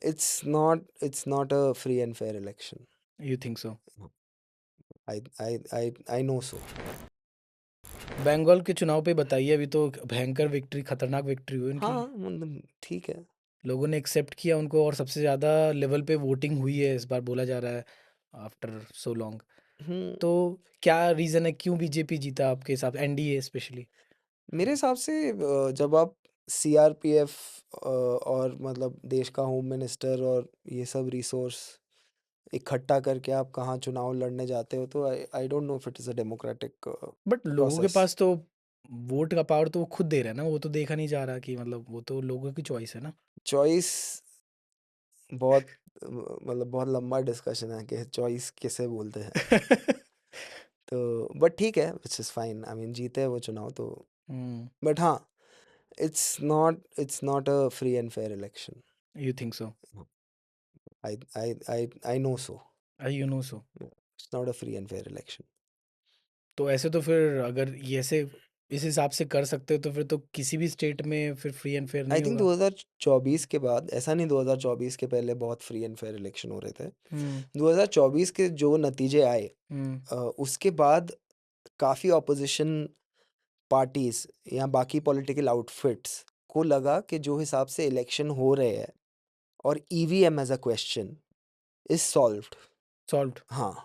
It's not a free and fair election. You think so? I know so. Bengal के चुनाव पे बताइए, अभी तो भयंकर विक्ट्री, खतरनाक विक्ट्री हुई उनकी। हाँ, मतलब ठीक है। लोगों ने एक्सेप्ट किया उनको और सबसे ज़्यादा लेवल पे वोटिंग हुई है इस बार, बोला जा रहा है, आफ्टर सो लॉन्ग। हम्म, तो क्या रीज़न है, क्यों बीजेपी जीता आपके हिसाब, एनडीए स्पेशली? मेरे हिसाब से जब आप सीआरपीएफ और मतलब देश का होम मिनिस्टर और ये सब रिसोर्स इकट्ठा करके आप कहाँ चुनाव लड़ने जाते हो, तो I don't know if it is a democratic but लोगों के प्रोसेस। पास तो वोट का पावर तो वो खुद दे रहे हैं ना, वो तो देखा नहीं जा रहा कि मतलब वो तो लोगों की चॉइस है ना। चॉइस बहुत मतलब बहुत लंबा डिस्कशन है कि चॉइस किसे बोलते हैं। तो बट ठीक है, which is fine, I mean जीते हैं वो चुनाव तो। हम्म। बट हाँ, it's not a free and fair election. You think so? I know so. I you know so? It's not a free and fair election. तो ऐसे तो फिर अगर ये ऐसे इस हिसाब से कर सकते हो तो फिर तो किसी भी स्टेट में फिर फ्री एंड फेयर आई नहीं थिंक होगा। 2024 के बाद, ऐसा नहीं 2024 के पहले बहुत फ्री एंड फेयर इलेक्शन हो रहे थे। हम्म। 2024 के जो नतीजे आए, हम्म। उसके बाद काफ़ी ऑपोजिशन पार्टीज या बाकी पॉलिटिकल आउटफिट्स को लगा कि जो हिसाब से इलेक्शन हो रहे हैं और EVM as a question is solved. Solved. हाँ,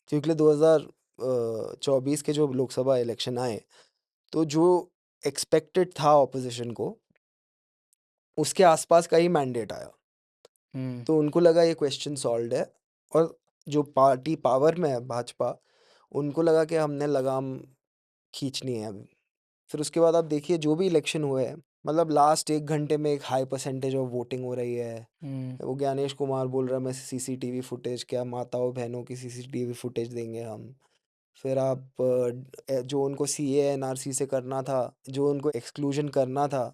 क्योंकि 2024 के जो लोकसभा इलेक्शन आए, तो जो एक्सपेक्टेड था ऑपोजिशन को, उसके आसपास का ही मैंडेट आया। हम्म। तो उनको लगा ये क्वेश्चन सॉल्व्ड है। और जो पार्टी पावर में है, भाजपा, उनको लगा कि हमने लगाम खींचनी है अभी। फिर उसके बाद आप देखिए जो भी इलेक्शन हुए हैं, मतलब लास्ट 1 घंटे में एक हाई परसेंटेज ऑफ वोटिंग हो रही है। हम्म। वो ज्ञानेश कुमार बोल रहा है मैं सीसीटीवी फुटेज, क्या माताओं बहनों की सीसीटीवी फुटेज देंगे हम। फिर आप जो उनको सीए एनआरसी से करना था, जो उनको एक्सक्लूजन करना था,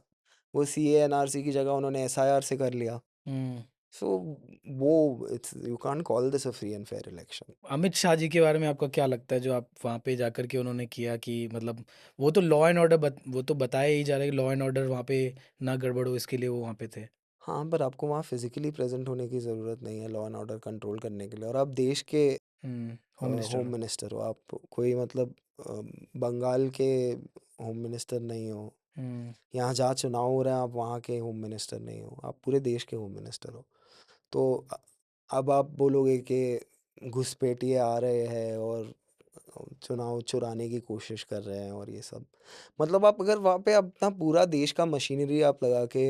वो सीए एनआरसी की जगह उन्होंने एसआईआर से कर लिया। हम्म। सो वो it's you can't call this a free and fair election. Amit Shah ji के बारे में आपका क्या लगता है, जो आप वहाँ पे जाकर के उन्होंने किया कि मतलब वो तो लॉ एंड ऑर्डर वो तो बताया ही जा रहा है कि लॉ एंड ऑर्डर वहाँ पे ना गड़बड़ हो, इसके लिए वो वहाँ पे थे। हाँ, पर आपको वहाँ फिजिकली प्रेजेंट होने की ज़रूरत नहीं है लॉ एंड ऑर्डर कंट्रोल करने के लिए, और आप देश के होम मिनिस्टर होम हो। मिनिस्टर हो। आप कोई मतलब बंगाल के होम मिनिस्टर नहीं हो। हम्म। यहाँ जहाँ चुनाव हो रहे हैं आप वहाँ के होम मिनिस्टर नहीं हो, आप पूरे देश के होम मिनिस्टर हो। तो अब आप बोलोगे कि घुसपैठिए आ रहे हैं और चुनाव चुराने की कोशिश कर रहे हैं और ये सब, मतलब आप अगर वहाँ पे अपना पूरा देश का मशीनरी आप लगा के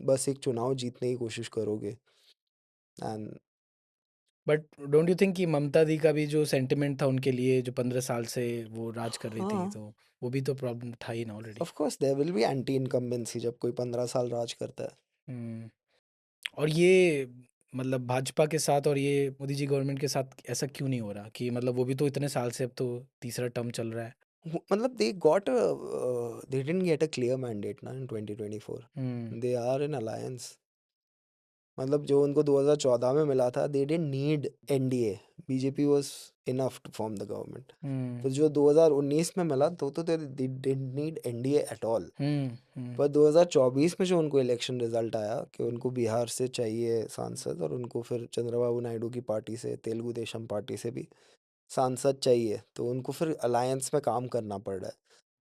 बस एक चुनाव जीतने की कोशिश करोगे, and but don't you think कि ममता दी का भी जो सेंटिमेंट था उनके लिए, जो 15 साल से वो राज कर रही थी, हाँ, तो वो भी तो प्रॉब्लम था ही ना already. Of course there will be anti incumbency जब कोई 15 साल राज करता है। हम्म। और ये मतलब भाजपा के साथ और ये मोदी जी गवर्नमेंट के साथ ऐसा क्यों नहीं हो रहा कि मतलब वो भी तो इतने साल से, अब तो तीसरा टर्म चल रहा है। मतलब they didn't get a clear mandate ना इन 2024। हम्म। They are in alliance. मतलब जो उनको 2014 में मिला था, they didn't need NDA. BJP was enough to form the government. Hmm. तो जो 2019 में मिला तो they didn't need NDA at all. Hmm. Hmm. पर 2024 में जो उनको इलेक्शन रिजल्ट आया कि उनको बिहार से चाहिए सांसद, और उनको फिर चंद्रबाबू नायडू की पार्टी से, तेलुगु देशम पार्टी से भी सांसद चाहिए, तो उनको फिर अलायंस में काम करना पड़ रहा है।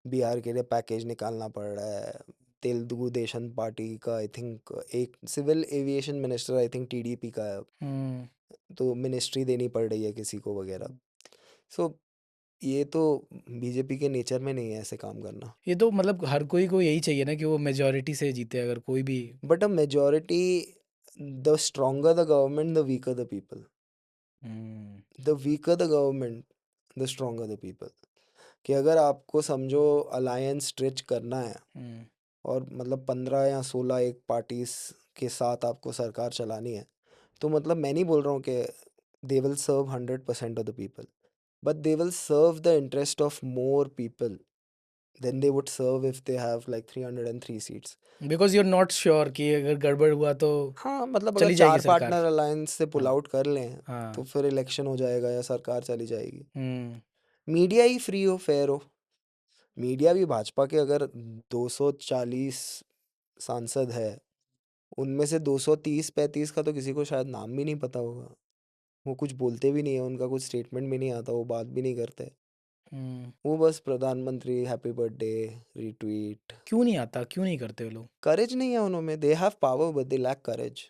बिहार के लिए पैकेज निकालना पड़ रहा है। तेलुगु देशम पार्टी का आई थिंक एक civil aviation minister I think TDP का है, हम्म। तो मिनिस्ट्री देनी पड़ रही है किसी को वगैरह। सो ये तो बीजेपी के नेचर में नहीं है ऐसे काम करना। ये तो मतलब हर कोई को यही चाहिए ना कि वो मेजोरिटी से जीते, अगर कोई भी। But a majority, the stronger the government the weaker the people. Hmm. The weaker the government the stronger the people. कि अगर आपको समझो अलायंस स्ट्रेच करना है, हम्म। और मतलब 15 या 16 एक पार्टीज के साथ आपको सरकार चलानी है, तो मतलब मैं नहीं बोल रहा हूँ कि they will serve 100% of the people, but they will serve the interest of more people than they would serve if they have like 303 seats. Because you are not sure कि अगर गड़बड़ हुआ तो हाँ, मतलब अगर चली जाएगी चार सरकार। पार्टनर अलायंस से पुल हाँ। आउट कर लें, तो हाँ। फिर इलेक्शन हो जाएगा या सरकार चली जाएगी। हम्म। मीडिया ही फ्री हो, फेयर हो। मीडिया भी भाजपा के अगर 240 सांसद है, उनमें से 230-35 का तो किसी को शायद नाम भी नहीं पता होगा। वो कुछ बोलते भी नहीं है, उनका कुछ स्टेटमेंट भी नहीं आता, वो बात भी नहीं करते। हुँ। वो बस प्रधानमंत्री हैप्पी बर्थडे, रीट्वीट। क्यों नहीं आता? क्यों नहीं करते वो लोग? करेज नहीं है उनमें, they have power but they lack courage.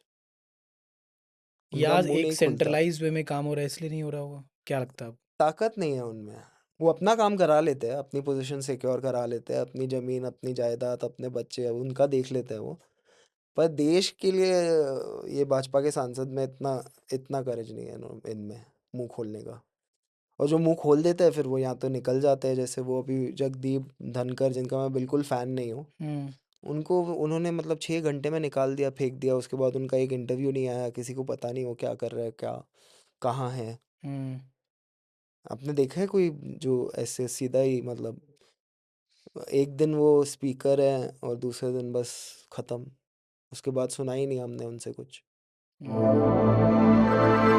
उनका या मुँह एक नहीं खुलता, सेंट्रलाइज़्ड वे में काम हो रहा है इसलिए नहीं हो रहा होगा? क्या लगता है आपको? ताकत नहीं है उनमें। वो अपना काम करा लेते हैं, अपनी पोज़ीशन सिक्योर करा लेते हैं, अपनी ज़मीन, अपनी जायदाद, अपने बच्चे उनका देख लेते हैं वो। पर देश के लिए ये भाजपा के सांसद में इतना इतना करेज नहीं है इनमें मुँह खोलने का। और जो मुँह खोल देते हैं फिर वो या तो निकल जाते हैं, जैसे वो अभी जगदीप धनखड़ जिनका मैं बिल्कुल फ़ैन नहीं हूँ। हुँ, उनको उन्होंने मतलब 6 घंटे में निकाल दिया, फेंक दिया, उसके बाद उनका एक इंटरव्यू नहीं आया, किसी को पता नहीं वो क्या कर रहा है, क्या कहाँ है। हुँ। आपने देखा है कोई जो ऐसे सीधा ही मतलब एक दिन वो स्पीकर है और दूसरे दिन बस खत्म, उसके बाद सुना ही नहीं हमने उनसे कुछ। हुँ।